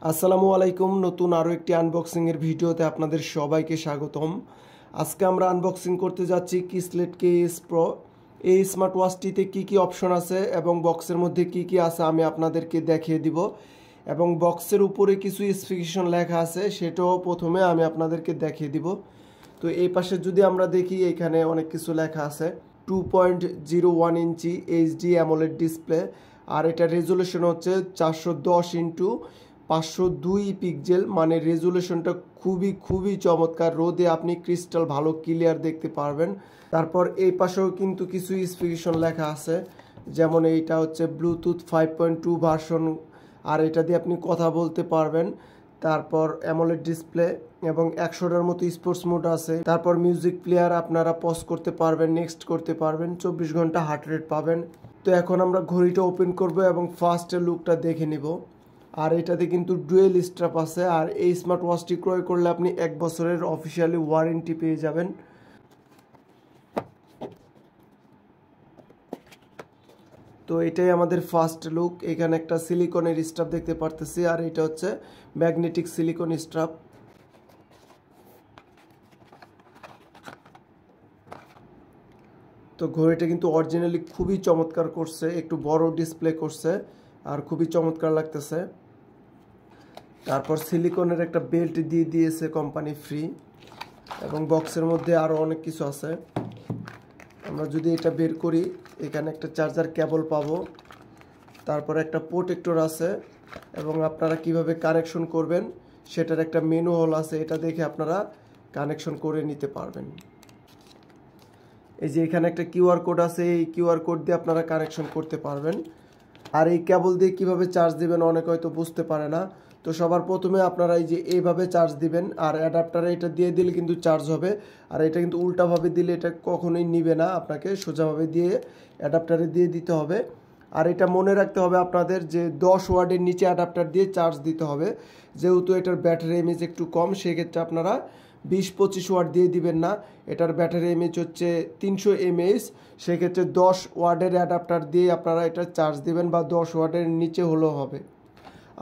আসসালামু আলাইকুম। নতুন আরও একটি আনবক্সিং এর ভিডিওতে আপনাদের সবাইকে স্বাগতম। আজকে আমরা আনবক্সিং করতে যাচ্ছি কিসলেট কেএস প্রো। এই স্মার্ট ওয়াচটিতে কী কী অপশন আছে এবং বক্সের মধ্যে কী কী আছে আমি আপনাদেরকে দেখিয়ে দিব, এবং বক্সের উপরে কিছু স্পেসিফিকেশন লেখা আছে সেটাও প্রথমে আমি আপনাদেরকে দেখিয়ে দিব। তো এই পাশে যদি আমরা দেখি, এখানে অনেক কিছু লেখা আছে। 2.01 ইঞ্চি এইচডি অ্যামোলেড ডিসপ্লে, আর এটা রেজুলেশন হচ্ছে 410x502 পিক্সেল, মানে রেজুলেশনটা খুবই চমৎকার। রোদে আপনি ক্রিস্টাল ভালো ক্লিয়ার দেখতে পারবেন। তারপর এই পাশেও কিন্তু কিছু স্পেসিফিকেশন লেখা আছে, যেমন এইটা হচ্ছে ব্লুটুথ 5.2 ভার্সন, আর এটা দিয়ে আপনি কথা বলতে পারবেন। তারপর অ্যামোলেড ডিসপ্লে এবং 100টার মতো স্পোর্টস মোড আছে। তারপর মিউজিক প্লেয়ার আপনারা পজ করতে পারবেন, নেক্সট করতে পারবেন, 24 ঘন্টা হার্ট রেট পাবেন। তো এখন আমরা ঘড়িটা ওপেন করব এবং ফার্স্টের লুকটা দেখে নিব। আর এটাতে কিন্তু ডুয়েল স্ট্র্যাপ আছে, আর এই স্মার্ট ওয়াচটি ক্রয় করলে আপনি 1 বছরের অফিসিয়ালি ওয়ারেন্টি পেয়ে যাবেন। তো এটাই আমাদের ফার্স্ট লুক। এখানে একটা সিলিকনের স্ট্র্যাপ দেখতে পারতেছি, আর এটা হচ্ছে ম্যাগনেটিক সিলিকন স্ট্র্যাপ। তো ঘড়িটা কিন্তু অরিজিনালি খুবই চমৎকার করছে, একটু বড় ডিসপ্লে করছে আর খুবই চমৎকার লাগতেছে। তারপর সিলিকনের একটা বেল্ট দিয়ে দিয়েছে কোম্পানি ফ্রি, এবং বক্সের মধ্যে আরও অনেক কিছু আছে। আমরা যদি এটা বের করি, এখানে একটা চার্জার কেবল পাবো, তারপর একটা প্রোটেক্টর আছে, এবং আপনারা কিভাবে কানেকশন করবেন সেটার একটা মেনু হল আছে, এটা দেখে আপনারা কানেকশন করে নিতে পারবেন। এই যে এখানে একটা কিউআর কোড আছে, এই কিউআর কোড দিয়ে আপনারা কানেকশন করতে পারবেন। আর এই কেবল দিয়ে কিভাবে চার্জ দিবেন অনেকে হয়তো বুঝতে পারে না। তো সবার প্রথমে আপনারা এই যে এইভাবে চার্জ দিবেন, আর অ্যাডাপ্টারে এটা দিয়ে দিলে কিন্তু চার্জ হবে। আর এটা কিন্তু উল্টাভাবে দিলে এটা কখনোই নিবে না, আপনাকে সোজাভাবে দিয়ে অ্যাডাপ্টারে দিয়ে দিতে হবে। আর এটা মনে রাখতে হবে আপনাদের যে 10 ওয়াটের নিচে অ্যাডাপ্টার দিয়ে চার্জ দিতে হবে। যেহেতু এটার ব্যাটারি এমএইচ একটু কম, সেক্ষেত্রে আপনারা 20-25 ওয়াট দিয়ে দিবেন না। এটার ব্যাটারি এমএইচ হচ্ছে 300 এমএইচ, সেক্ষেত্রে 10 ওয়াটের অ্যাডাপ্টার দিয়ে আপনারা এটা চার্জ দিবেন, বা 10 ওয়াটের নিচে হলেও হবে।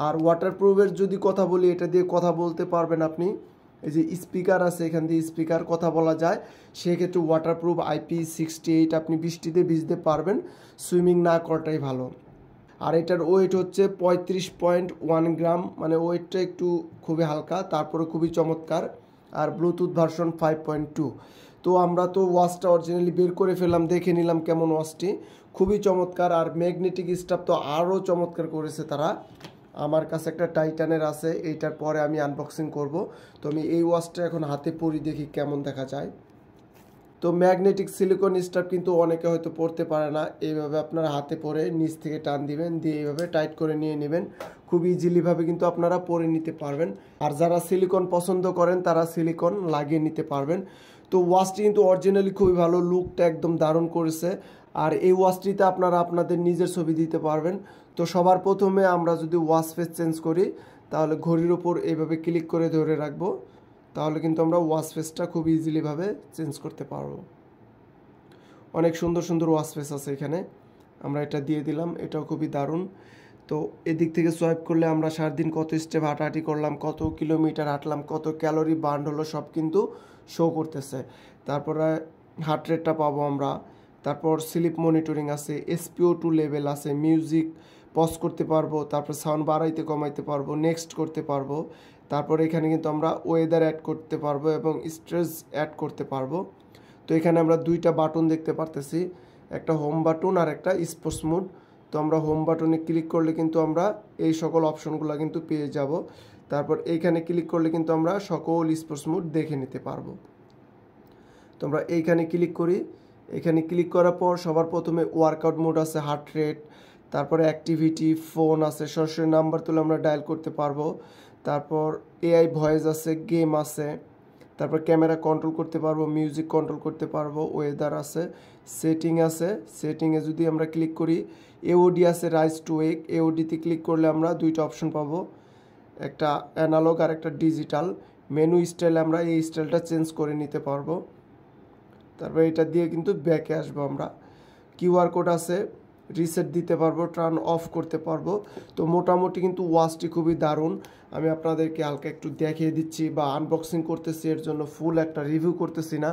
আর ওয়াটারপ্রুফের যদি কথা বলি, এটা দিয়ে কথা বলতে পারবেন আপনি। এই যে স্পিকার আছে, এখান দিয়ে স্পিকার কথা বলা যায়। সেক্ষেত্রে ওয়াটারপ্রুফ IP68, আপনি বৃষ্টিতে ভিজতে পারবেন, সুইমিং না করাটাই ভালো। আর এটার ওয়েট হচ্ছে 35.1 গ্রাম, মানে ওয়েটটা একটু খুবই হালকা, তারপরে খুবই চমৎকার। আর ব্লুটুথ ভার্সন 5.2। তো আমরা তো ওয়াচটা অরিজিনালি বের করে ফেললাম, দেখে নিলাম কেমন ওয়াচটি, খুবই চমৎকার। আর ম্যাগনেটিক স্ট্র্যাপ তো আরও চমৎকার করেছে তারা। আমার কাছে একটা টাইটানের আছে, এইটার পরে আমি আনবক্সিং করব। তো আমি এই ওয়াচটা এখন হাতে পরি, দেখি কেমন দেখা যায়। তো ম্যাগনেটিক সিলিকন স্ট্র্যাপ কিন্তু অনেকে হয়তো পরতে পারে না। এইভাবে আপনারা হাতে পরে নিচ থেকে টান দিবেন, দিয়ে এইভাবে টাইট করে নিয়ে নেবেন। খুব ইজিলিভাবে কিন্তু আপনারা পরে নিতে পারবেন। আর যারা সিলিকন পছন্দ করেন তারা সিলিকন লাগিয়ে নিতে পারবেন। তো ওয়াচটি কিন্তু অরিজিনালি খুবই ভালো, লুকটা একদম দারুণ করেছে। আর এই ওয়াচটিতে আপনারা আপনাদের নিজের ছবি দিতে পারবেন। তো সবার প্রথমে আমরা যদি ওয়াচ ফেস চেঞ্জ করি, তাহলে ঘড়ির ওপর এইভাবে ক্লিক করে ধরে রাখবো, তাহলে কিন্তু আমরা ওয়াচ ফেসটা খুব ইজিলিভাবে চেঞ্জ করতে পারবো। অনেক সুন্দর ওয়াচ ফেস আছে এখানে, আমরা এটা দিয়ে দিলাম, এটাও খুবই দারুণ। তো এদিক থেকে সোয়াইপ করলে আমরা সারাদিন কত স্টেপ হাঁটাহাঁটি করলাম, কত কিলোমিটার হাঁটলাম, কত ক্যালোরি বার্ন হলো, সব কিন্তু শো করতেছে। তারপরে হার্ট রেটটা পাবো আমরা। তারপর স্লিপ মনিটরিং আছে, SpO2 লেভেল আছে, মিউজিক পজ করতে পারবো, তারপর সাউন্ড বাড়াইতে কমাইতে পারবো, নেক্সট করতে পারবো। তারপর এখানে কিন্তু আমরা ওয়েদার অ্যাড করতে পারবো এবং স্ট্রেস অ্যাড করতে পারবো। তো এখানে আমরা দুইটা বাটন দেখতে পারতেছি, একটা হোম বাটন আর একটা স্পোর্টস মোড। তো আমরা হোম বাটনে ক্লিক করলে কিন্তু আমরা এই সকল অপশনগুলো কিন্তু পেয়ে যাব। তারপর এইখানে ক্লিক করলে কিন্তু আমরা সকল স্পোর্টস মোড দেখে নিতে পারবো। তো আমরা এইখানে ক্লিক করি, এখানে ক্লিক করার পর সবার প্রথমে ওয়ার্কআউট মোড আছে, হার্ট রেট, তারপরে অ্যাক্টিভিটি, ফোন আছে, সরাসরি নাম্বার তুলে আমরা ডায়াল করতে পারবো। তারপর AI ভয়েস আছে, গেম আছে, তারপর ক্যামেরা কন্ট্রোল করতে পারবো, মিউজিক কন্ট্রোল করতে পারবো, ওয়েদার আছে, সেটিং আছে। সেটিংয়ে যদি আমরা ক্লিক করি, AOD আছে, রাইজ টু ওয়েক। AODতে ক্লিক করলে আমরা দুইটা অপশন পাবো, একটা অ্যানালগ আর একটা ডিজিটাল। মেনু স্টাইল আমরা এই স্টাইলটা চেঞ্জ করে নিতে পারবো। তারপর এটা দিয়ে কিন্তু ব্যাকে আসবো আমরা। কিউআর কোড আছে, রিসেট দিতে পারবো, টার্ন অফ করতে পারবো। তো মোটামুটি কিন্তু ওয়াচটি খুবই দারুণ। আমি আপনাদেরকে হালকা একটু দেখিয়ে দিচ্ছি বা আনবক্সিং করতেছি, এর জন্য ফুল একটা রিভিউ করতেছি না,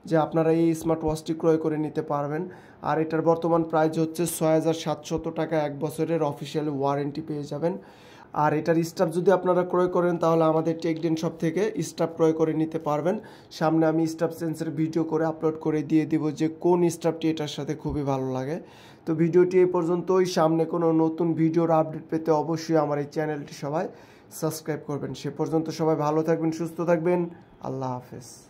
যে আপনারা এই স্মার্ট ওয়াচটি ক্রয় করে নিতে পারবেন। আর এটার বর্তমান প্রাইস হচ্ছে ৬,৭০০ টাকা, 1 বছরের অফিসিয়াল ওয়ারেন্টি পেয়ে যাবেন। আর এটার স্টাফ যদি আপনারা ক্রয় করেন তাহলে আমাদের টেকডেন শপ থেকে স্টাফ ক্রয় করে নিতে পারবেন। সামনে আমি স্টাফ চেঞ্জের ভিডিও করে আপলোড করে দিয়ে দিব যে কোন স্টাফটি এটার সাথে খুবই ভালো লাগে। তো ভিডিওটি এই পর্যন্তই। সামনে কোনো নতুন ভিডিওর আপডেট পেতে অবশ্যই আমার এই চ্যানেলটি সবাই সাবস্ক্রাইব করবেন। সে পর্যন্ত সবাই ভালো থাকবেন, সুস্থ থাকবেন। আল্লাহ হাফেজ।